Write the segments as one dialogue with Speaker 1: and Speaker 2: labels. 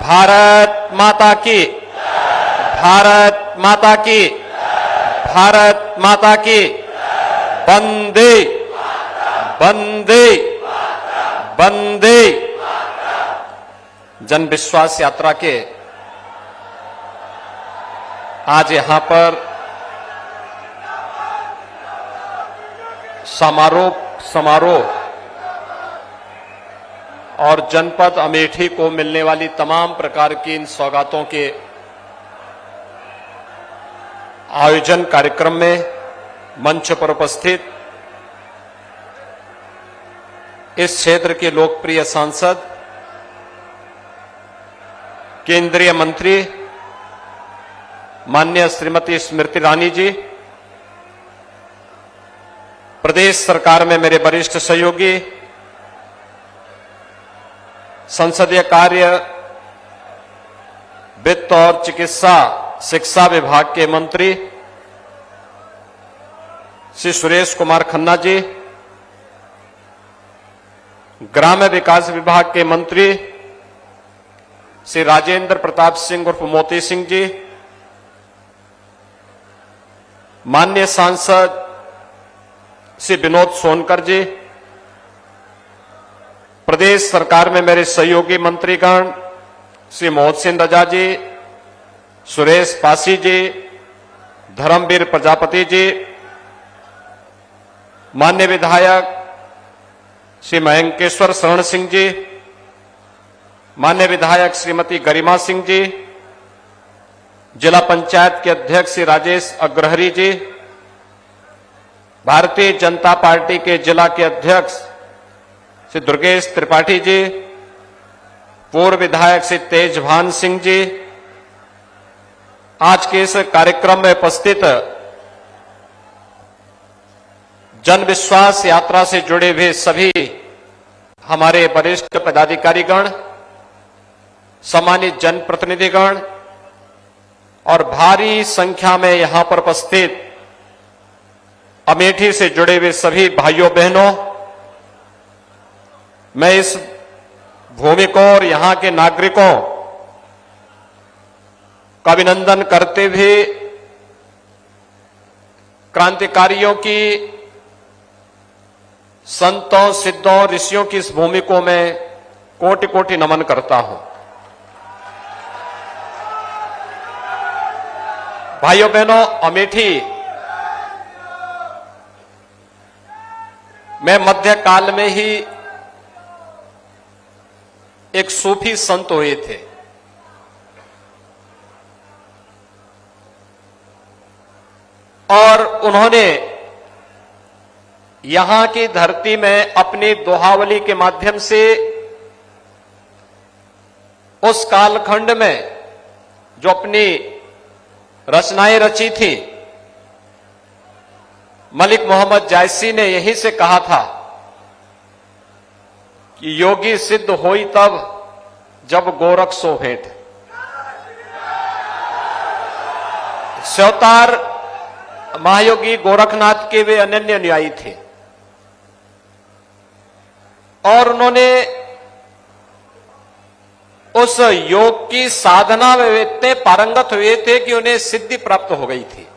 Speaker 1: भारत माता की, भारत माता की, भारत माता की। वंदे वंदे वंदे। जन विश्वास यात्रा के आज यहां पर समारोह और जनपद अमेठी को मिलने वाली तमाम प्रकार की इन सौगातों के आयोजन कार्यक्रम में मंच पर उपस्थित इस क्षेत्र के लोकप्रिय सांसद, केंद्रीय मंत्री माननीय श्रीमती स्मृति ईरानी जी, प्रदेश सरकार में मेरे वरिष्ठ सहयोगी, संसदीय कार्य, वित्त और चिकित्सा शिक्षा विभाग के मंत्री श्री सुरेश कुमार खन्ना जी, ग्राम्य विकास विभाग के मंत्री श्री राजेंद्र प्रताप सिंह उर्फ मोती सिंह जी, माननीय सांसद श्री विनोद सोनकर जी, प्रदेश सरकार में मेरे सहयोगी मंत्रीगण श्री मोहसिन रजा जी, सुरेश पासी जी, धर्मवीर प्रजापति जी, माननीय विधायक श्री मयंकेश्वर शरण सिंह जी, माननीय विधायक श्रीमती गरिमा सिंह जी, जिला पंचायत के अध्यक्ष श्री राजेश अग्रहरी जी, भारतीय जनता पार्टी के जिला के अध्यक्ष श्री दुर्गेश त्रिपाठी जी, पूर्व विधायक श्री तेजभान सिंह जी, आज के इस कार्यक्रम में उपस्थित जन विश्वास यात्रा से जुड़े हुए सभी हमारे वरिष्ठ पदाधिकारीगण, सम्मानित जनप्रतिनिधिगण और भारी संख्या में यहां पर उपस्थित अमेठी से जुड़े हुए सभी भाइयों बहनों, मैं इस भूमि को और यहां के नागरिकों का अभिनंदन करते हुए क्रांतिकारियों की, संतों, सिद्धों, ऋषियों की इस भूमि को मैं कोटि कोटि नमन करता हूं। भाइयों बहनों, अमेठी में मध्यकाल में ही एक सूफी संत हुए थे। और उन्होंने यहां की धरती में अपनी दोहावली के माध्यम से उस कालखंड में जो अपनी रचनाएं रची थी, मलिक मोहम्मद जायसी ने यहीं से कहा था कि योगी सिद्ध होई तब जब गोरख सो भेंट। स्योतार महायोगी गोरखनाथ के वे अनन्य अनुयायी थे और उन्होंने उस योग की साधना में इतने पारंगत हुए थे कि उन्हें सिद्धि प्राप्त हो गई थी।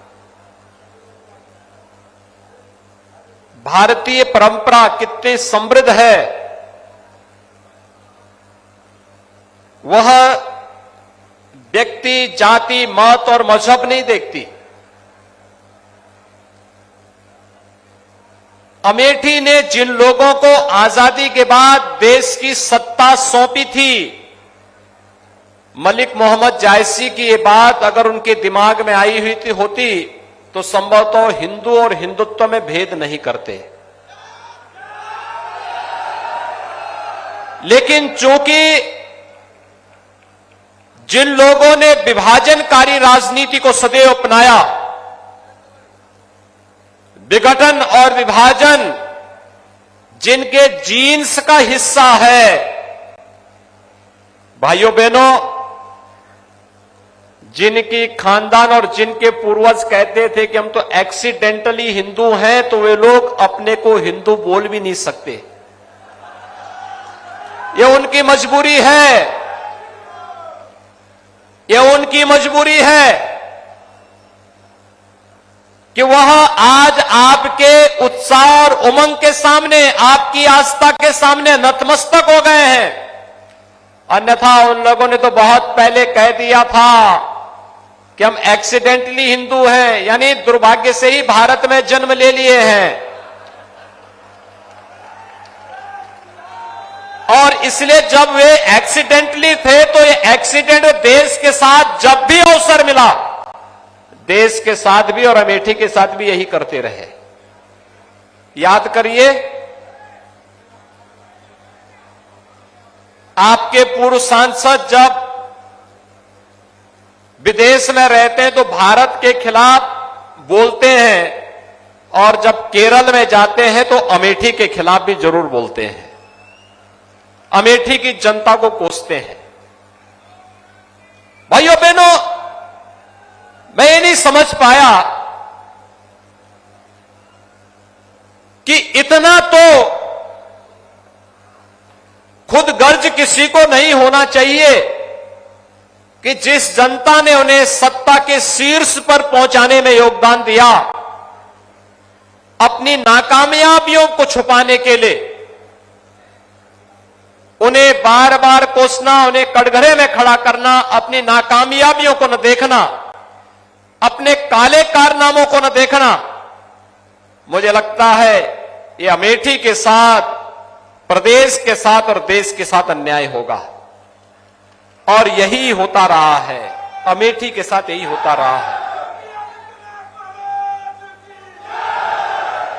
Speaker 1: भारतीय परंपरा कितनी समृद्ध है, वह व्यक्ति, जाति, मत और मजहब नहीं देखती। अमेठी ने जिन लोगों को आजादी के बाद देश की सत्ता सौंपी थी, मलिक मोहम्मद जायसी की ये बात अगर उनके दिमाग में आई हुई होती तो संभवतः हिंदू और हिंदुत्व में भेद नहीं करते। लेकिन चूंकि जिन लोगों ने विभाजनकारी राजनीति को सदैव अपनाया, विघटन और विभाजन जिनके जीन्स का हिस्सा है, भाइयों बहनों, जिनकी खानदान और जिनके पूर्वज कहते थे कि हम तो एक्सीडेंटली हिंदू हैं, तो वे लोग अपने को हिंदू बोल भी नहीं सकते। ये उनकी मजबूरी है। ये उनकी मजबूरी है कि वह आज आपके उत्साह और उमंग के सामने, आपकी आस्था के सामने नतमस्तक हो गए हैं। अन्यथा उन लोगों ने तो बहुत पहले कह दिया था कि हम एक्सीडेंटली हिंदू हैं, यानी दुर्भाग्य से ही भारत में जन्म ले लिए हैं। और इसलिए जब वे एक्सीडेंटली थे तो ये एक्सीडेंट देश के साथ जब भी अवसर मिला, देश के साथ भी और अमेठी के साथ भी यही करते रहे। याद करिए, आपके पूर्व सांसद जब विदेश में रहते हैं तो भारत के खिलाफ बोलते हैं, और जब केरल में जाते हैं तो अमेठी के खिलाफ भी जरूर बोलते हैं, अमेठी की जनता को कोसते हैं। भाइयों बहनों, मैं ये नहीं समझ पाया कि इतना तो खुद गर्ज किसी को नहीं होना चाहिए कि जिस जनता ने उन्हें सत्ता के शीर्ष पर पहुंचाने में योगदान दिया, अपनी नाकामयाबियों को छुपाने के लिए उन्हें बार बार कोसना, उन्हें कटघरे में खड़ा करना, अपनी नाकामयाबियों को न देखना, अपने काले कारनामों को न देखना, मुझे लगता है ये अमेठी के साथ, प्रदेश के साथ और देश के साथ अन्याय होगा। और यही होता रहा है, अमेठी के साथ यही होता रहा है।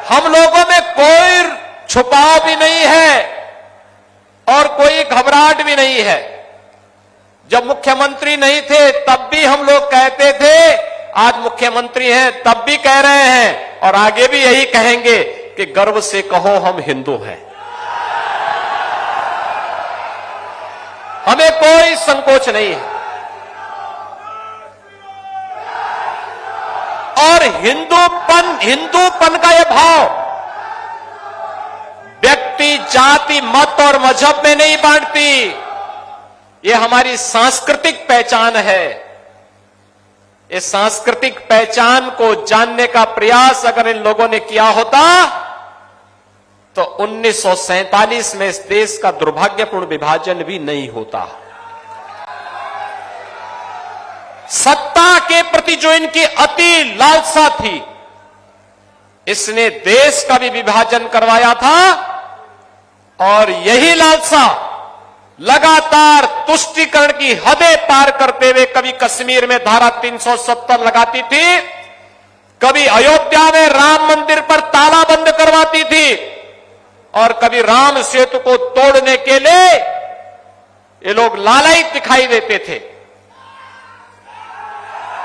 Speaker 1: हम लोगों में कोई छुपाव भी नहीं है और कोई घबराहट भी नहीं है। जब मुख्यमंत्री नहीं थे तब भी हम लोग कहते थे, आज मुख्यमंत्री हैं तब भी कह रहे हैं और आगे भी यही कहेंगे कि गर्व से कहो हम हिंदू हैं। हमें कोई संकोच नहीं है। और हिंदूपन का यह भाव व्यक्ति, जाति, मत और मजहब में नहीं बांटती, ये हमारी सांस्कृतिक पहचान है। इस सांस्कृतिक पहचान को जानने का प्रयास अगर इन लोगों ने किया होता तो 1947 में इस देश का दुर्भाग्यपूर्ण विभाजन भी नहीं होता। सत्ता के प्रति जो इनकी अति लालसा थी, इसने देश का भी विभाजन करवाया था। और यही लालसा लगातार तुष्टीकरण की हदें पार करते हुए कभी कश्मीर में धारा 370 लगाती थी, कभी अयोध्या में राम मंदिर पर ताला बंद करवाती थी, और कभी राम सेतु को तोड़ने के लिए ये लोग लालायित दिखाई देते थे।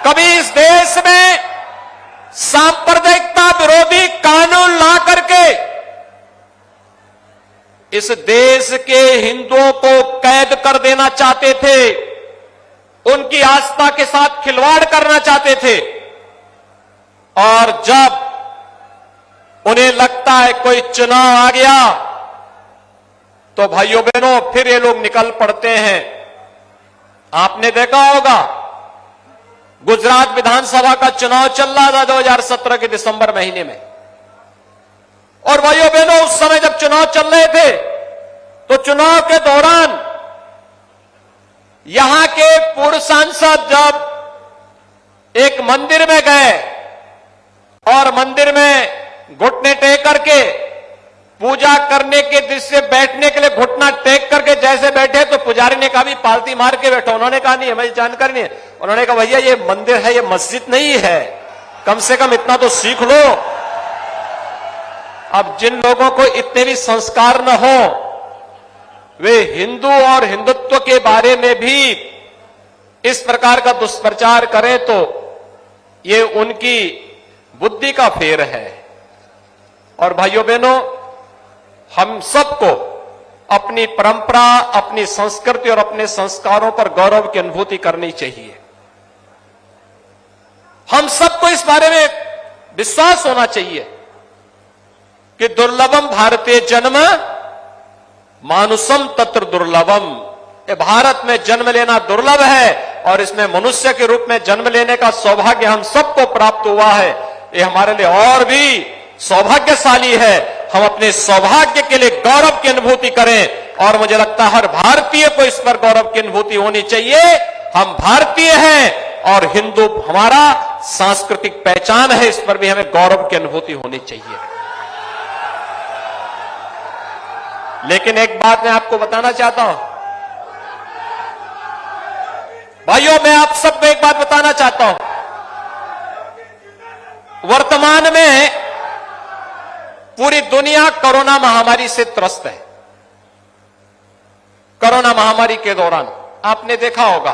Speaker 1: कभी इस देश में सांप्रदायिकता विरोधी कानून ला करके इस देश के हिंदुओं को कैद कर देना चाहते थे, उनकी आस्था के साथ खिलवाड़ करना चाहते थे। और जब उन्हें लगता है कोई चुनाव आ गया तो भाइयों बहनों फिर ये लोग निकल पड़ते हैं। आपने देखा होगा, गुजरात विधानसभा का चुनाव चल रहा था 2017 के दिसंबर महीने में, और भाइयों बहनों उस समय जब चुनाव चल रहे थे तो चुनाव के दौरान यहां के पूर्व सांसद जब एक मंदिर में गए और मंदिर में घुटने टेक करके पूजा करने के दृश्य बैठने के लिए घुटना टेक करके जैसे बैठे तो पुजारी ने कहा भी पालती मार के बैठो। उन्होंने कहा नहीं, हमें जानकारी नहीं है। उन्होंने कहा भैया ये मंदिर है, ये मस्जिद नहीं है, कम से कम इतना तो सीख लो। अब जिन लोगों को इतने भी संस्कार न हो, वे हिंदू और हिंदुत्व के बारे में भी इस प्रकार का दुष्प्रचार करें तो ये उनकी बुद्धि का फेर है। और भाइयों बहनों, हम सबको अपनी परंपरा, अपनी संस्कृति और अपने संस्कारों पर गौरव की अनुभूति करनी चाहिए। हम सबको इस बारे में विश्वास होना चाहिए कि दुर्लभम भारतीय जन्म मानुषम तत्र दुर्लभम। भारत में जन्म लेना दुर्लभ है, और इसमें मनुष्य के रूप में जन्म लेने का सौभाग्य हम सबको प्राप्त हुआ है। ये हमारे लिए और भी सौभाग्यशाली है। हम अपने सौभाग्य के लिए गौरव की अनुभूति करें और मुझे लगता है हर भारतीय को इस पर गौरव की अनुभूति होनी चाहिए। हम भारतीय हैं और हिंदू हमारा सांस्कृतिक पहचान है, इस पर भी हमें गौरव की अनुभूति होनी चाहिए। लेकिन एक बात मैं आपको बताना चाहता हूं भाइयों, मैं आप सबको एक बात बताना चाहता हूं। वर्तमान में पूरी दुनिया कोरोना महामारी से त्रस्त है। कोरोना महामारी के दौरान आपने देखा होगा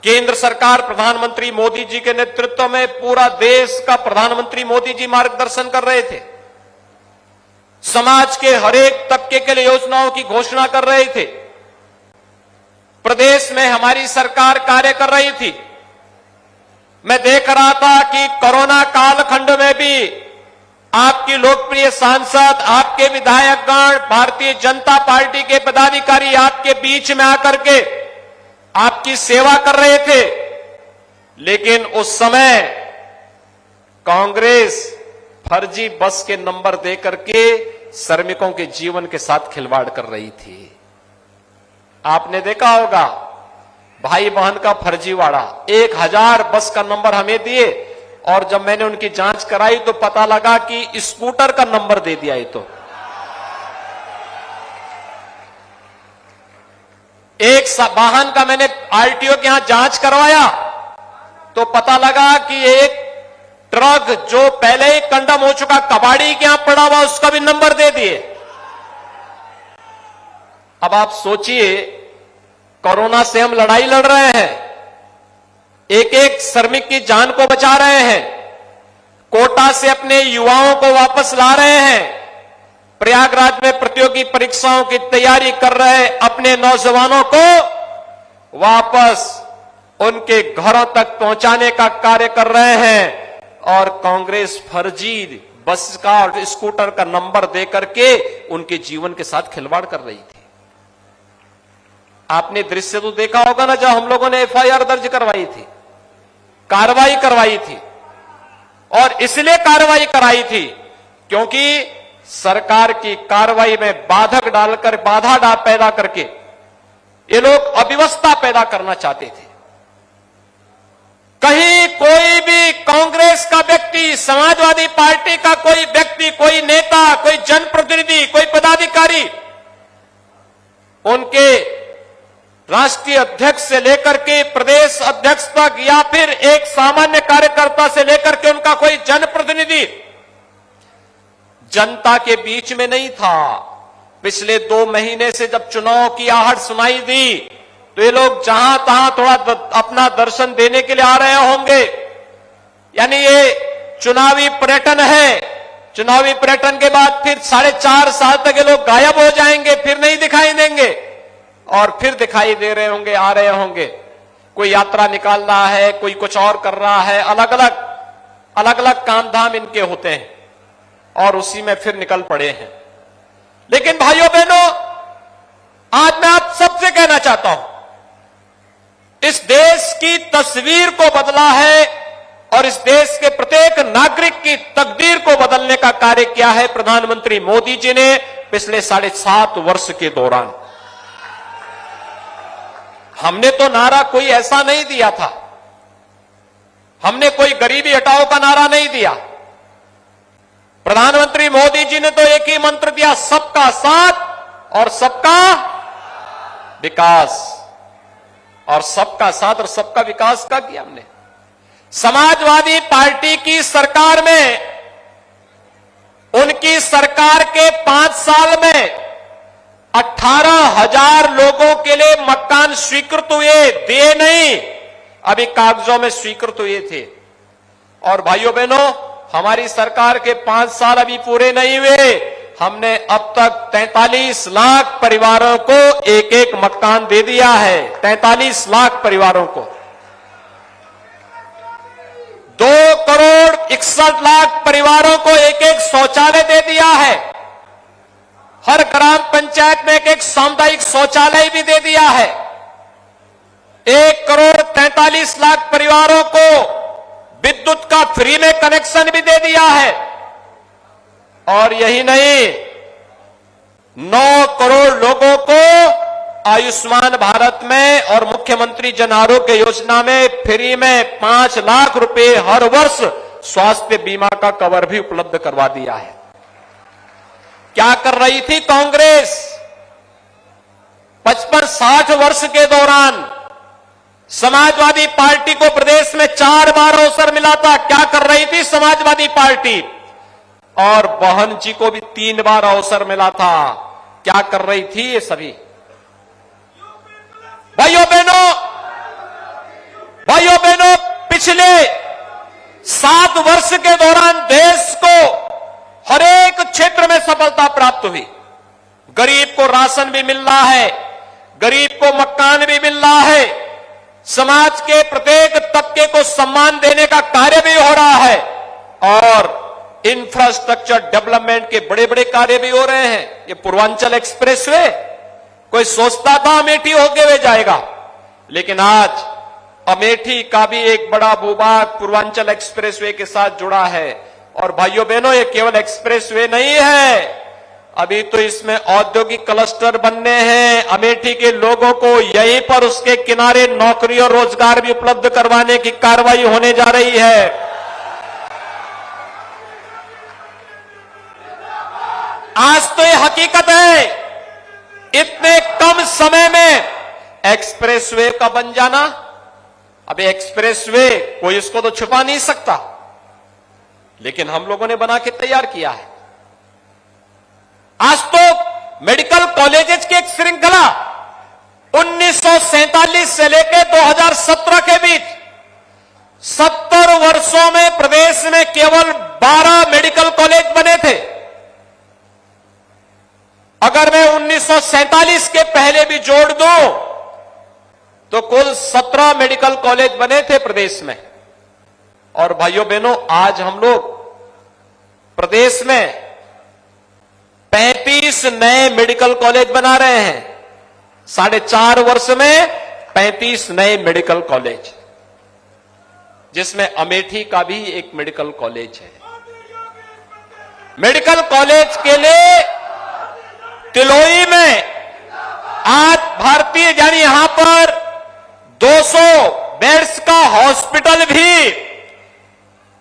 Speaker 1: केंद्र सरकार प्रधानमंत्री मोदी जी के नेतृत्व में पूरा देश का प्रधानमंत्री मोदी जी मार्गदर्शन कर रहे थे। समाज के हर एक तबके के लिए योजनाओं की घोषणा कर रहे थे। प्रदेश में हमारी सरकार कार्य कर रही थी। मैं देख रहा था कि कोरोना कालखंड में भी आपकी लोकप्रिय सांसद, आपके विधायकगण, भारतीय जनता पार्टी के पदाधिकारी आपके बीच में आकर के आपकी सेवा कर रहे थे। लेकिन उस समय कांग्रेस फर्जी बस के नंबर देकर के श्रमिकों के जीवन के साथ खिलवाड़ कर रही थी। आपने देखा होगा भाई बहन का फर्जीवाड़ा। 1000 बस का नंबर हमें दिए और जब मैंने उनकी जांच कराई तो पता लगा कि स्कूटर का नंबर दे दिया। ये तो एक वाहन का मैंने आरटीओ के यहां जांच करवाया तो पता लगा कि एक ट्रक जो पहले ही कंडम हो चुका कबाड़ी के यहां पड़ा हुआ उसका भी नंबर दे दिए। अब आप सोचिए, कोरोना से हम लड़ाई लड़ रहे हैं, एक एक श्रमिक की जान को बचा रहे हैं, कोटा से अपने युवाओं को वापस ला रहे हैं, प्रयागराज में प्रतियोगी परीक्षाओं की तैयारी कर रहे अपने नौजवानों को वापस उनके घरों तक पहुंचाने का कार्य कर रहे हैं। और कांग्रेस फर्जी बस का और स्कूटर का नंबर देकर के उनके जीवन के साथ खिलवाड़ कर रही थी। आपने दृश्य तो देखा होगा ना, जब हम लोगों ने एफआईआर दर्ज करवाई थी, कार्रवाई करवाई थी। और इसलिए कार्रवाई कराई थी क्योंकि सरकार की कार्रवाई में बाधक डालकर बाधा पैदा करके ये लोग अव्यवस्था पैदा करना चाहते थे। कहीं कोई भी कांग्रेस का व्यक्ति, समाजवादी पार्टी का कोई व्यक्ति, कोई नेता, कोई जनप्रतिनिधि, कोई पदाधिकारी उनके राष्ट्रीय अध्यक्ष से लेकर के प्रदेश अध्यक्ष तक या फिर एक सामान्य कार्यकर्ता से लेकर के उनका कोई जनप्रतिनिधि जनता के बीच में नहीं था। पिछले 2 महीने से जब चुनाव की आहट सुनाई दी तो ये लोग जहां तहां थोड़ा अपना दर्शन देने के लिए आ रहे होंगे। यानी ये चुनावी पर्यटन है। चुनावी पर्यटन के बाद फिर 4.5 साल तक ये लोग गायब हो जाएंगे, फिर नहीं दिखाई देंगे और फिर दिखाई दे रहे होंगे, आ रहे होंगे। कोई यात्रा निकाल रहा है, कोई कुछ और कर रहा है, अलग अलग काम धाम इनके होते हैं और उसी में फिर निकल पड़े हैं। लेकिन भाइयों बहनों, आज मैं आप सबसे कहना चाहता हूं, इस देश की तस्वीर को बदला है और इस देश के प्रत्येक नागरिक की तकदीर को बदलने का कार्य किया है प्रधानमंत्री मोदी जी ने पिछले 7.5 वर्ष के दौरान। हमने तो नारा कोई ऐसा नहीं दिया था, हमने कोई गरीबी हटाओ का नारा नहीं दिया। प्रधानमंत्री मोदी जी ने तो एक ही मंत्र दिया, सबका साथ और सबका विकास। और सबका साथ और सबका विकास का किया हमने। समाजवादी पार्टी की सरकार में, उनकी सरकार के 5 साल में 18,000 लोगों के लिए मकान स्वीकृत हुए, दिए नहीं, अभी कागजों में स्वीकृत हुए थे। और भाइयों बहनों, हमारी सरकार के 5 साल अभी पूरे नहीं हुए, हमने अब तक 43 लाख परिवारों को एक एक मकान दे दिया है। 43 लाख परिवारों को 2,61,00,000 परिवारों को एक एक शौचालय दे दिया है। हर ग्राम पंचायत में एक एक सामुदायिक शौचालय भी दे दिया है। 1,43,00,000 परिवारों को विद्युत का फ्री में कनेक्शन भी दे दिया है। और यही नहीं, 9 करोड़ लोगों को आयुष्मान भारत में और मुख्यमंत्री जन आरोग्य योजना में फ्री में 5 लाख रुपए हर वर्ष स्वास्थ्य बीमा का कवर भी उपलब्ध करवा दिया है। क्या कर रही थी कांग्रेस? 55-60 वर्ष के दौरान समाजवादी पार्टी को प्रदेश में 4 बार अवसर मिला था। क्या कर रही थी समाजवादी पार्टी? और बहन जी को भी 3 बार अवसर मिला था। क्या कर रही थी ये सभी? भाइयों बहनों, पिछले 7 वर्ष के दौरान देश को हर एक क्षेत्र में सफलता प्राप्त हुई। गरीब को राशन भी मिल रहा है, गरीब को मकान भी मिल रहा है, समाज के प्रत्येक तबके को सम्मान देने का कार्य भी हो रहा है और इंफ्रास्ट्रक्चर डेवलपमेंट के बड़े बड़े कार्य भी हो रहे हैं। ये पूर्वांचल एक्सप्रेसवे, कोई सोचता था अमेठी होके वे जाएगा, लेकिन आज अमेठी का भी एक बड़ा भूभाग पूर्वांचल एक्सप्रेसवे के साथ जुड़ा है। और भाइयों बहनों, ये केवल एक्सप्रेसवे नहीं है, अभी तो इसमें औद्योगिक क्लस्टर बनने हैं। अमेठी के लोगों को यहीं पर उसके किनारे नौकरी और रोजगार भी उपलब्ध करवाने की कार्रवाई होने जा रही है। आज तो ये हकीकत है, इतने कम समय में एक्सप्रेसवे का बन जाना। अब एक्सप्रेसवे कोई इसको तो छुपा नहीं सकता, लेकिन हम लोगों ने बना के तैयार किया है। आज तो मेडिकल कॉलेजेस की एक श्रृंखला 1947 से लेकर 2017 के बीच 70 वर्षों में प्रदेश में केवल 12 मेडिकल कॉलेज बने थे। अगर मैं 1947 के पहले भी जोड़ दूं तो कुल 17 मेडिकल कॉलेज बने थे प्रदेश में। और भाइयों बहनों, आज हम लोग प्रदेश में 35 नए मेडिकल कॉलेज बना रहे हैं। 4.5 वर्ष में 35 नए मेडिकल कॉलेज, जिसमें अमेठी का भी एक मेडिकल कॉलेज है। मेडिकल कॉलेज के लिए तिलोई में आज भारतीय यानी यहां पर 200 बेड्स का हॉस्पिटल भी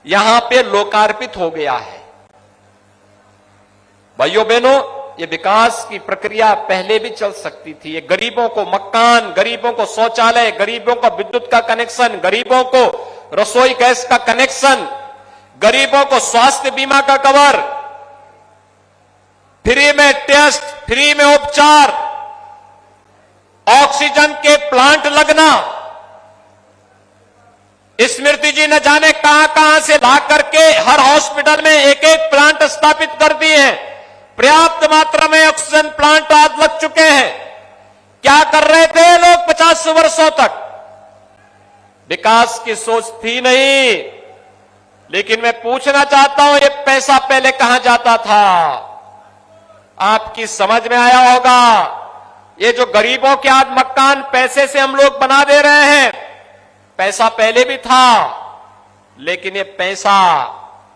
Speaker 1: यहां पे लोकार्पित हो गया है। भाइयों बहनों, ये विकास की प्रक्रिया पहले भी चल सकती थी। ये गरीबों को मकान, गरीबों को शौचालय, गरीबों को विद्युत का कनेक्शन, गरीबों को रसोई गैस का कनेक्शन, गरीबों को स्वास्थ्य बीमा का कवर, फ्री में टेस्ट, फ्री में उपचार, ऑक्सीजन के प्लांट लगना। स्मृति जी न जाने कहां कहां से ला करके हर हॉस्पिटल में एक एक प्लांट स्थापित कर दिए हैं। पर्याप्त मात्रा में ऑक्सीजन प्लांट आज लग चुके हैं। क्या कर रहे थे लोग 50 वर्षों तक? विकास की सोच थी नहीं। लेकिन मैं पूछना चाहता हूं, ये पैसा पहले कहां जाता था? आपकी समझ में आया होगा। ये जो गरीबों के आज मकान पैसे से हम लोग बना दे रहे हैं, पैसा पहले भी था, लेकिन ये पैसा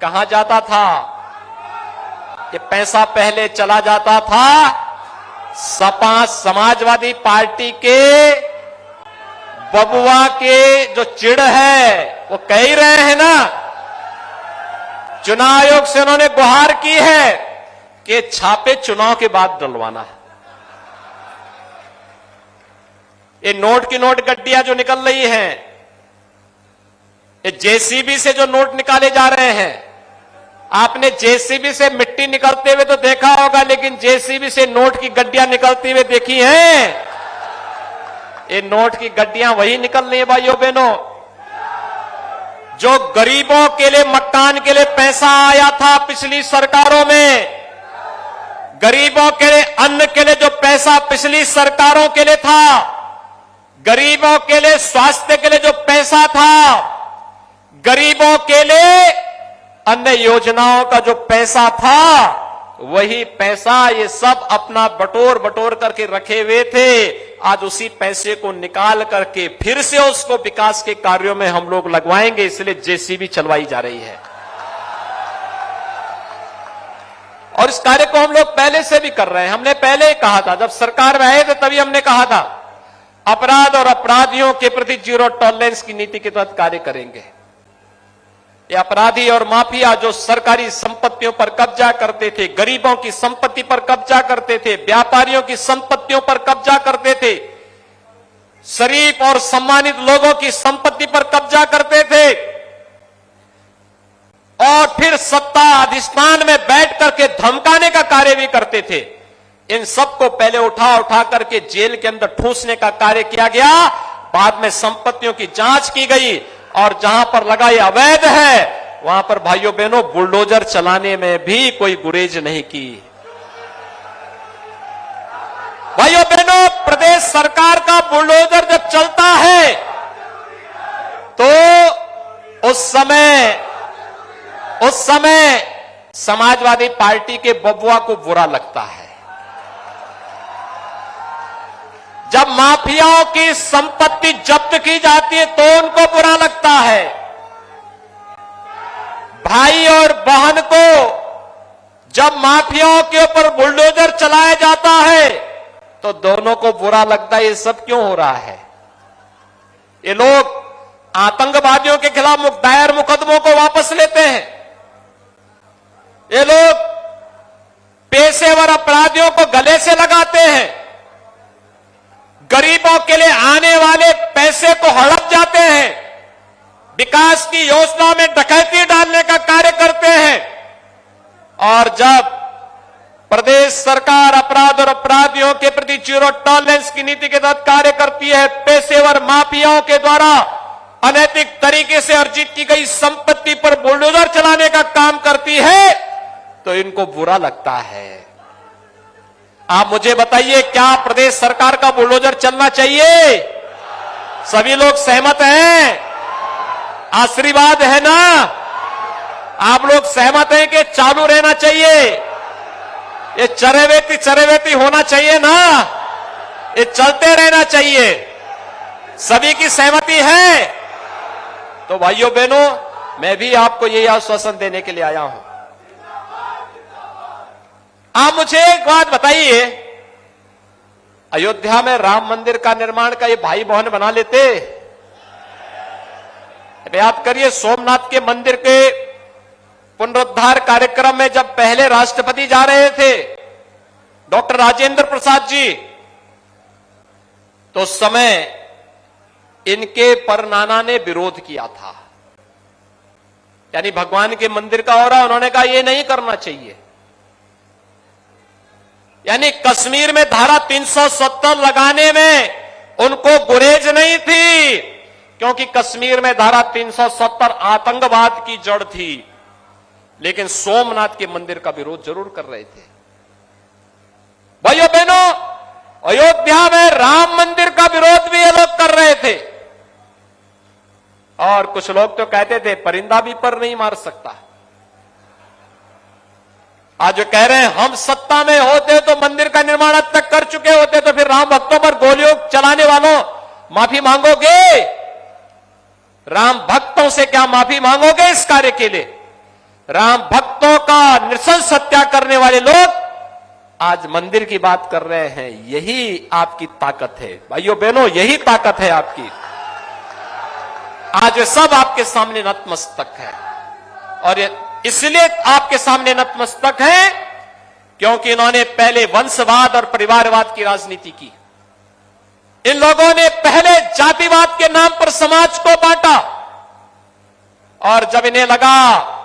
Speaker 1: कहां जाता था? ये पैसा पहले चला जाता था सपा समाजवादी पार्टी के बबुआ के जो चिढ़ है, वो कह ही रहे हैं ना। चुनाव आयोग से उन्होंने गुहार की है कि छापे चुनाव के बाद डलवाना है। ये नोट की नोट गड्डियां जो निकल रही हैं, ये जेसीबी से जो नोट निकाले जा रहे हैं, आपने जेसीबी से मिट्टी निकलते हुए तो देखा होगा, लेकिन जेसीबी से नोट की गड्डियां निकलती हुए देखी हैं? ये नोट की गड्डियां वही निकल रही है भाइयों बहनों। जो गरीबों के लिए मकान के लिए पैसा आया था पिछली सरकारों में, गरीबों के लिए अन्न के लिए जो पैसा पिछली सरकारों के लिए था, गरीबों के लिए स्वास्थ्य के लिए जो पैसा था, गरीबों के लिए अन्य योजनाओं का जो पैसा था, वही पैसा ये सब अपना बटोर बटोर करके रखे हुए थे। आज उसी पैसे को निकाल करके फिर से उसको विकास के कार्यों में हम लोग लगवाएंगे, इसलिए जेसीबी चलवाई जा रही है। और इस कार्य को हम लोग पहले से भी कर रहे हैं। हमने पहले ही कहा था, जब सरकार में आए थे तभी हमने कहा था अपराध और अपराधियों के प्रति जीरो टॉलरेंस की नीति के तहत कार्य करेंगे। ये अपराधी और माफिया जो सरकारी संपत्तियों पर कब्जा करते थे, गरीबों की संपत्ति पर कब्जा करते थे, व्यापारियों की संपत्तियों पर कब्जा करते थे, शरीफ और सम्मानित लोगों की संपत्ति पर कब्जा करते थे और फिर सत्ता अधिष्ठान में बैठ करके धमकाने का कार्य भी करते थे, इन सबको पहले उठा उठा करके जेल के अंदर ठूसने का कार्य किया गया। बाद में संपत्तियों की जांच की गई और जहां पर लगा ये अवैध है, वहां पर भाइयों बहनों बुलडोजर चलाने में भी कोई गुरेज नहीं की। भाइयों बहनों, प्रदेश सरकार का बुलडोजर जब चलता है तो उस समय समाजवादी पार्टी के बबुआ को बुरा लगता है। जब माफियाओं की संपत्ति जब्त की जाती है तो उनको बुरा लगता है। भाई और बहन को जब माफियाओं के ऊपर बुलडोजर चलाया जाता है तो दोनों को बुरा लगता है। ये सब क्यों हो रहा है? ये लोग आतंकवादियों के खिलाफ दायर मुकदमों को वापस लेते हैं। ये लोग पेशेवर अपराधियों को गले से लगाते हैं। गरीबों के लिए आने वाले पैसे को हड़प जाते हैं। विकास की योजना में डकैती डालने का कार्य करते हैं। और जब प्रदेश सरकार अपराध और अपराधियों के प्रति जीरो टॉलरेंस की नीति के तहत कार्य करती है, पेशेवर माफियाओं के द्वारा अनैतिक तरीके से अर्जित की गई संपत्ति पर बुलडोजर चलाने का काम करती है, तो इनको बुरा लगता है। आप मुझे बताइए, क्या प्रदेश सरकार का बुलडोजर चलना चाहिए? सभी लोग सहमत हैं? आशीर्वाद है ना? आप लोग सहमत हैं कि चालू रहना चाहिए? ये चरेवेती होना चाहिए ना? ये चलते रहना चाहिए? सभी की सहमति है? तो भाइयों बहनों, मैं भी आपको यही आश्वासन देने के लिए आया हूं। आप मुझे एक बात बताइए, अयोध्या में राम मंदिर का निर्माण का ये भाई बहन बना लेते? याद करिए, सोमनाथ के मंदिर के पुनरुद्धार कार्यक्रम में जब पहले राष्ट्रपति जा रहे थे, डॉक्टर राजेंद्र प्रसाद जी, तो उस समय इनके परनाना ने विरोध किया था। यानी भगवान के मंदिर का हो रहा, उन्होंने कहा ये नहीं करना चाहिए। यानी कश्मीर में धारा 370 लगाने में उनको गुरेज नहीं थी, क्योंकि कश्मीर में धारा 370 आतंकवाद की जड़ थी। लेकिन सोमनाथ के मंदिर का विरोध जरूर कर रहे थे। भाइयों बहनों, अयोध्या में राम मंदिर का विरोध भी ये लोग कर रहे थे। और कुछ लोग तो कहते थे परिंदा भी पर नहीं मार सकता। आज जो कह रहे हैं हम सत्ता में होते तो मंदिर का निर्माण अब तक कर चुके होते, तो फिर राम भक्तों पर गोलियों चलाने वालों माफी मांगोगे? राम भक्तों से क्या माफी मांगोगे इस कार्य के लिए? राम भक्तों का नृशंस हत्या करने वाले लोग आज मंदिर की बात कर रहे हैं। यही आपकी ताकत है भाइयों बहनों, यही ताकत है आपकी। आज सब आपके सामने नतमस्तक है, और ये इसलिए आपके सामने नतमस्तक है क्योंकि इन्होंने पहले वंशवाद और परिवारवाद की राजनीति की। इन लोगों ने पहले जातिवाद के नाम पर समाज को बांटा, और जब इन्हें लगा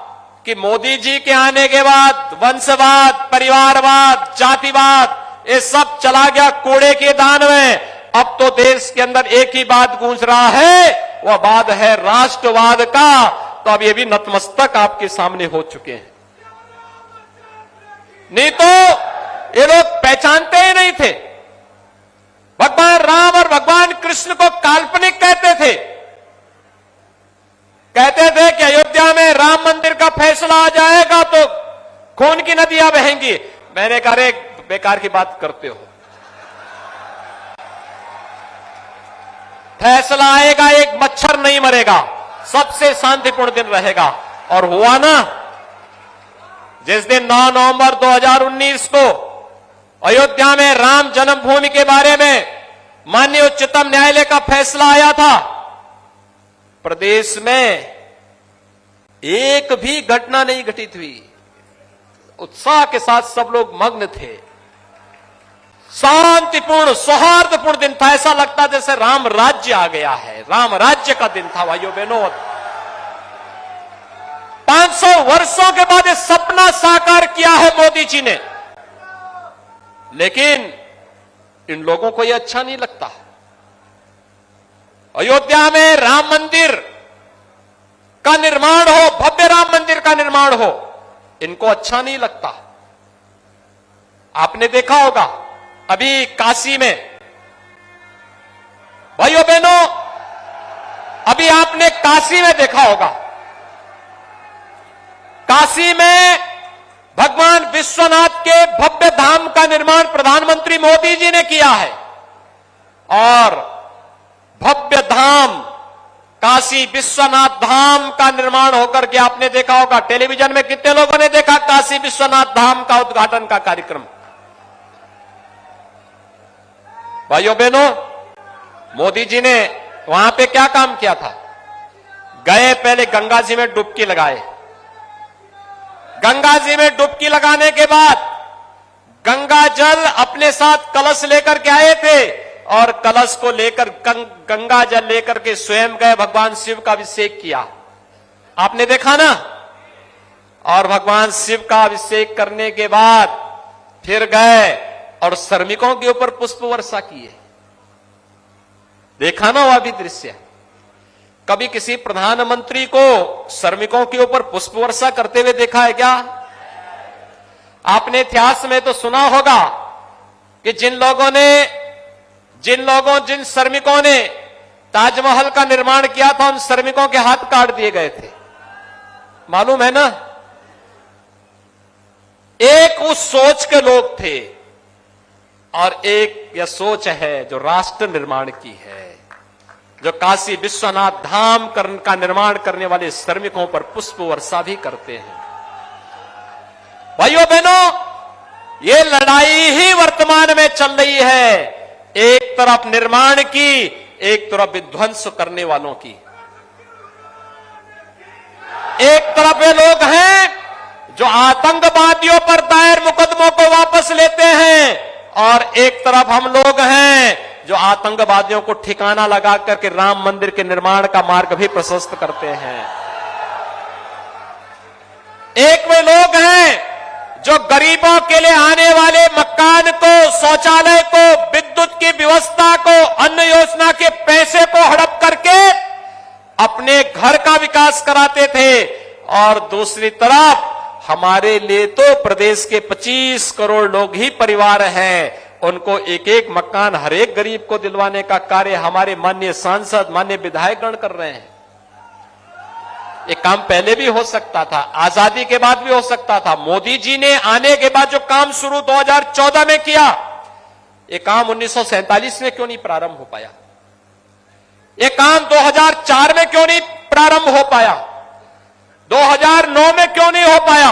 Speaker 1: कि मोदी जी के आने के बाद वंशवाद, परिवारवाद, जातिवाद ये सब चला गया कूड़े के दान में, अब तो देश के अंदर एक ही बात गूंज रहा है, वह बात है राष्ट्रवाद का। तो अब ये भी नतमस्तक आपके सामने हो चुके हैं। नहीं तो ये लोग पहचानते ही नहीं थे। भगवान राम और भगवान कृष्ण को काल्पनिक कहते थे। कहते थे कि अयोध्या में राम मंदिर का फैसला आ जाएगा तो खून की नदियां बहेंगी। मैंने कहा रे बेकार की बात करते हो। फैसला आएगा, एक मच्छर नहीं मरेगा, सबसे शांतिपूर्ण दिन रहेगा। और हुआ ना, जिस दिन 9 नवंबर 2019 को अयोध्या में राम जन्मभूमि के बारे में माननीय उच्चतम न्यायालय का फैसला आया था, प्रदेश में एक भी घटना नहीं घटित हुई। उत्साह के साथ सब लोग मग्न थे, शांतिपूर्ण सौहार्दपूर्ण दिन था। ऐसा लगता जैसे राम राज्य आ गया है, राम राज्य का दिन था भाइयों बहनों। 500 वर्षों के बाद ये सपना साकार किया है मोदी जी ने, लेकिन इन लोगों को यह अच्छा नहीं लगता। अयोध्या में राम मंदिर का निर्माण हो, भव्य राम मंदिर का निर्माण हो, इनको अच्छा नहीं लगता। आपने देखा होगा अभी काशी में, भाइयों बहनों, अभी आपने काशी में देखा होगा, काशी में भगवान विश्वनाथ के भव्य धाम का निर्माण प्रधानमंत्री मोदी जी ने किया है। और भव्य धाम काशी विश्वनाथ धाम का निर्माण होकर के आपने देखा होगा, टेलीविजन में कितने लोगों ने देखा काशी विश्वनाथ धाम का उद्घाटन का कार्यक्रम। भाइयों बहनों, मोदी जी ने वहां पे क्या काम किया था? गए, पहले गंगा जी में डुबकी लगाए। गंगा जी में डुबकी लगाने के बाद गंगा जल अपने साथ कलश लेकर के आए थे, और कलश को लेकर गंगा जल लेकर के स्वयं गए, भगवान शिव का अभिषेक किया। आपने देखा ना? और भगवान शिव का अभिषेक करने के बाद फिर गए और श्रमिकों के ऊपर पुष्प वर्षा किए। देखा ना वह भी दृश्य? कभी किसी प्रधानमंत्री को श्रमिकों के ऊपर पुष्प वर्षा करते हुए देखा है क्या? आपने इतिहास में तो सुना होगा कि जिन श्रमिकों ने ताजमहल का निर्माण किया था, उन श्रमिकों के हाथ काट दिए गए थे। मालूम है ना? एक उस सोच के लोग थे, और एक यह सोच है जो राष्ट्र निर्माण की है, जो काशी विश्वनाथ धाम का निर्माण करने वाले श्रमिकों पर पुष्प वर्षा भी करते हैं। भाइयों बहनों, ये लड़ाई ही वर्तमान में चल रही है, एक तरफ निर्माण की, एक तरफ विध्वंस करने वालों की। एक तरफ वे लोग हैं जो आतंकवादियों पर दायर मुकदमों को वापस लेते हैं, और एक तरफ हम लोग हैं जो आतंकवादियों को ठिकाना लगा करके राम मंदिर के निर्माण का मार्ग भी प्रशस्त करते हैं। एक वे लोग हैं जो गरीबों के लिए आने वाले मकान को, शौचालय को, विद्युत की व्यवस्था को, अन्न योजना के पैसे को हड़प करके अपने घर का विकास कराते थे, और दूसरी तरफ हमारे लिए तो प्रदेश के 25 करोड़ लोग ही परिवार हैं, उनको एक एक मकान हर एक गरीब को दिलवाने का कार्य हमारे माननीय सांसद, माननीय विधायकगण कर रहे हैं। ये काम पहले भी हो सकता था, आजादी के बाद भी हो सकता था। मोदी जी ने आने के बाद जो काम शुरू 2014 में किया, ये काम 1947 में क्यों नहीं प्रारंभ हो पाया? ये काम 2004 में क्यों नहीं प्रारंभ हो पाया? 2009 में क्यों नहीं हो पाया?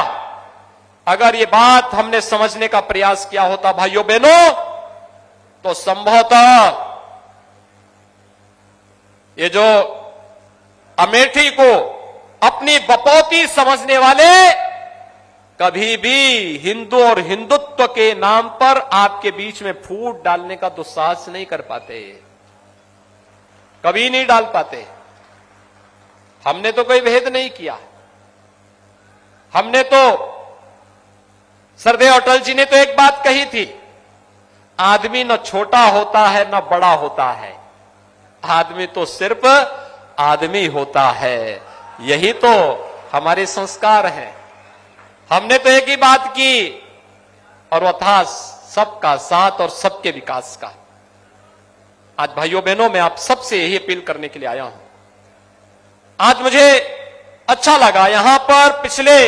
Speaker 1: अगर ये बात हमने समझने का प्रयास किया होता भाइयों बहनों, तो संभवतः ये जो अमेठी को अपनी बपौती समझने वाले कभी भी हिंदू और हिंदुत्व के नाम पर आपके बीच में फूट डालने का दुस्साहस नहीं कर पाते, कभी नहीं डाल पाते। हमने तो कोई भेद नहीं किया। हमने तो, सरदेव अटल जी ने तो एक बात कही थी, आदमी न छोटा होता है न बड़ा होता है, आदमी तो सिर्फ आदमी होता है। यही तो हमारे संस्कार हैं। हमने तो एक ही बात की, और वह था सबका साथ और सबके विकास का। आज भाइयों बहनों, मैं आप सबसे यही अपील करने के लिए आया हूं। आज मुझे अच्छा लगा, यहां पर पिछले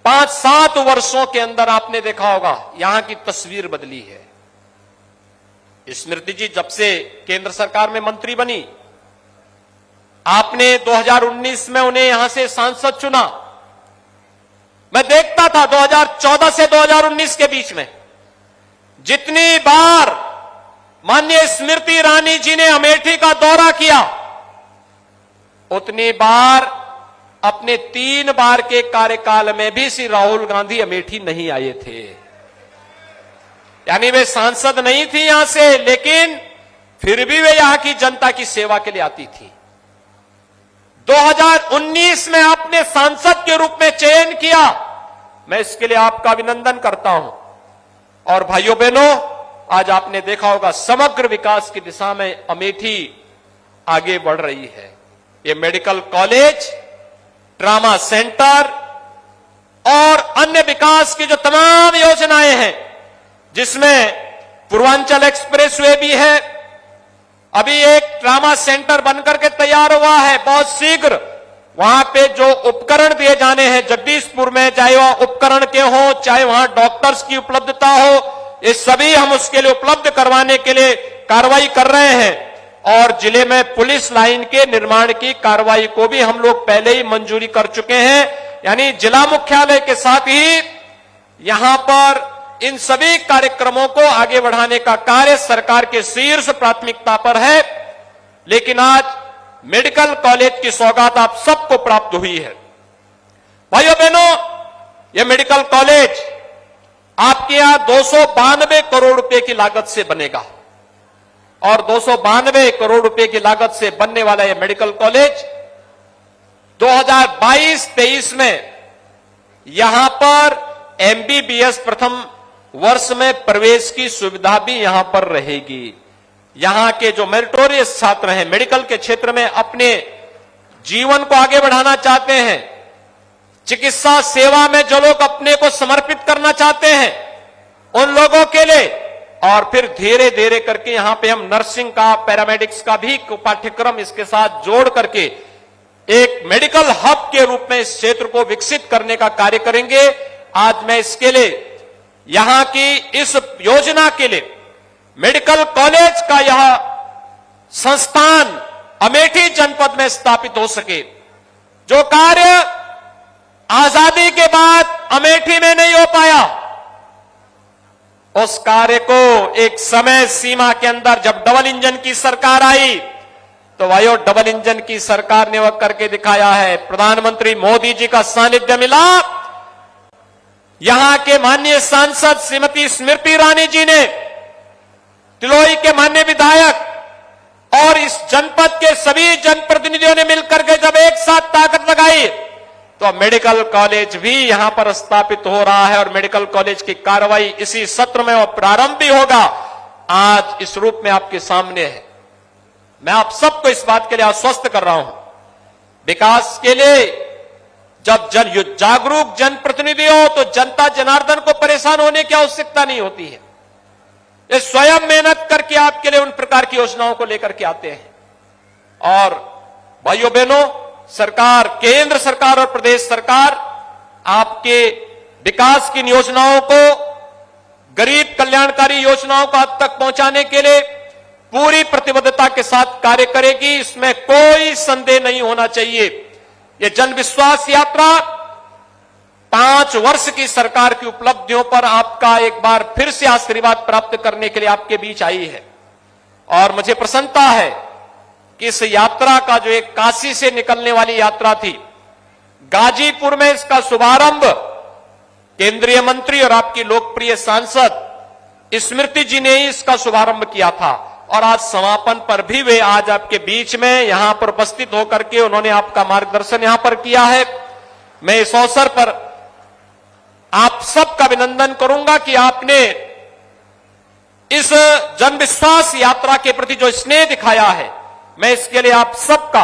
Speaker 1: 5-7 वर्षों के अंदर आपने देखा होगा यहां की तस्वीर बदली है। स्मृति जी जब से केंद्र सरकार में मंत्री बनी, आपने 2019 में उन्हें यहां से सांसद चुना। मैं देखता था 2014 से 2019 के बीच में जितनी बार माननीय स्मृति ईरानी जी ने अमेठी का दौरा किया, उतनी बार अपने 3 बार के कार्यकाल में भी श्री राहुल गांधी अमेठी नहीं आए थे। यानी वे सांसद नहीं थी यहां से, लेकिन फिर भी वे यहां की जनता की सेवा के लिए आती थी। 2019 में आपने सांसद के रूप में चयन किया, मैं इसके लिए आपका अभिनंदन करता हूं। और भाइयों बहनों, आज आपने देखा होगा समग्र विकास की दिशा में अमेठी आगे बढ़ रही है। ये मेडिकल कॉलेज, ट्रामा सेंटर और अन्य विकास की जो तमाम योजनाएं हैं, जिसमें पूर्वांचल एक्सप्रेसवे भी है, अभी एक ट्रामा सेंटर बनकर के तैयार हुआ है, बहुत शीघ्र वहां पे जो उपकरण दिए जाने हैं जगदीशपुर में, चाहे वहां उपकरण के हो, चाहे वहां डॉक्टर्स की उपलब्धता हो, ये सभी हम उसके लिए उपलब्ध करवाने के लिए कार्रवाई कर रहे हैं। और जिले में पुलिस लाइन के निर्माण की कार्रवाई को भी हम लोग पहले ही मंजूरी कर चुके हैं। यानी जिला मुख्यालय के साथ ही यहां पर इन सभी कार्यक्रमों को आगे बढ़ाने का कार्य सरकार के शीर्ष प्राथमिकता पर है। लेकिन आज मेडिकल कॉलेज की सौगात आप सबको प्राप्त हुई है। भाइयों बहनों, यह मेडिकल कॉलेज आपके यहां 292 करोड़ रुपए की लागत से बनेगा और 292 करोड़ रुपए की लागत से बनने वाला यह मेडिकल कॉलेज 2022-23 में यहां पर एमबीबीएस प्रथम वर्ष में प्रवेश की सुविधा भी यहां पर रहेगी। यहां के जो मेरिटोरियस छात्र हैं, मेडिकल के क्षेत्र में अपने जीवन को आगे बढ़ाना चाहते हैं, चिकित्सा सेवा में जो लोग अपने को समर्पित करना चाहते हैं, उन लोगों के लिए और फिर धीरे धीरे करके यहां पे हम नर्सिंग का, पैरामेडिक्स का भी पाठ्यक्रम इसके साथ जोड़ करके एक मेडिकल हब के रूप में इस क्षेत्र को विकसित करने का कार्य करेंगे। आज मैं इसके लिए यहां की इस योजना के लिए मेडिकल कॉलेज का यह संस्थान अमेठी जनपद में स्थापित हो सके, जो कार्य आजादी के बाद अमेठी में नहीं हो पाया, उस कार्य को एक समय सीमा के अंदर जब डबल इंजन की सरकार आई तो भाइयों डबल इंजन की सरकार ने वह करके दिखाया है। प्रधानमंत्री मोदी जी का सानिध्य मिला, यहां के माननीय सांसद श्रीमती स्मृति ईरानी जी ने, तिलोई के माननीय विधायक और इस जनपद के सभी जनप्रतिनिधियों ने मिलकर के जब एक साथ ताकत लगाई तो मेडिकल कॉलेज भी यहां पर स्थापित हो रहा है और मेडिकल कॉलेज की कार्रवाई इसी सत्र में और प्रारंभ भी होगा। आज इस रूप में आपके सामने है। मैं आप सबको इस बात के लिए आश्वस्त कर रहा हूं, विकास के लिए जब जागरूक जनप्रतिनिधि हो तो जनता जनार्दन को परेशान होने की आवश्यकता नहीं होती है। ये स्वयं मेहनत करके आपके लिए उन प्रकार की योजनाओं को लेकर के आते हैं। और भाइयों बहनों, सरकार, केंद्र सरकार और प्रदेश सरकार आपके विकास की योजनाओं को, गरीब कल्याणकारी योजनाओं को आप तक पहुंचाने के लिए पूरी प्रतिबद्धता के साथ कार्य करेगी, इसमें कोई संदेह नहीं होना चाहिए। ये जन विश्वास यात्रा 5 वर्ष की सरकार की उपलब्धियों पर आपका एक बार फिर से आशीर्वाद प्राप्त करने के लिए आपके बीच आई है। और मुझे प्रसन्नता है कि इस यात्रा का जो एक काशी से निकलने वाली यात्रा थी, गाजीपुर में इसका शुभारंभ केंद्रीय मंत्री और आपकी लोकप्रिय सांसद स्मृति जी ने ही इसका शुभारंभ किया था और आज समापन पर भी वे आज आपके बीच में यहां पर उपस्थित होकर के उन्होंने आपका मार्गदर्शन यहां पर किया है। मैं इस अवसर पर आप सबका अभिनंदन करूंगा कि आपने इस जनविश्वास यात्रा के प्रति जो स्नेह दिखाया है, मैं इसके लिए आप सबका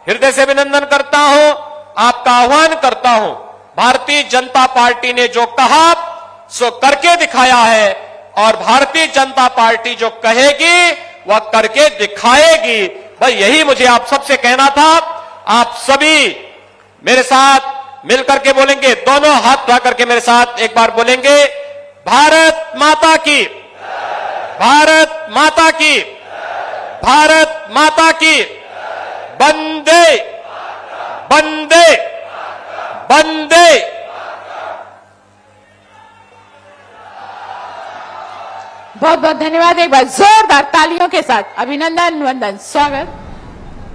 Speaker 1: हृदय से अभिनंदन करता हूं, आपका आह्वान करता हूं। भारतीय जनता पार्टी ने जो कहा सो करके दिखाया है और भारतीय जनता पार्टी जो कहेगी वह करके दिखाएगी। भाई यही मुझे आप सबसे कहना था। आप सभी मेरे साथ मिलकर के बोलेंगे, दोनों हाथ उठा करके मेरे साथ एक बार बोलेंगे, भारत माता की, भारत माता की, भारत माता की, वंदे वंदे वंदे।
Speaker 2: बहुत बहुत धन्यवाद। एक बार जोरदार तालियों के साथ अभिनंदन, वंदन, स्वागत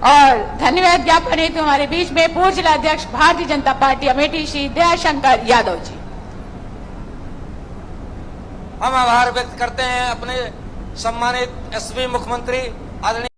Speaker 2: और धन्यवाद ज्ञापन हेतु हमारे बीच में पूर्व जिलाध्यक्ष भारतीय जनता पार्टी अमेठी श्री दयाशंकर यादव जी।
Speaker 3: हम आभार व्यक्त करते हैं अपने सम्मानित एसपी मुख्यमंत्री आदरणीय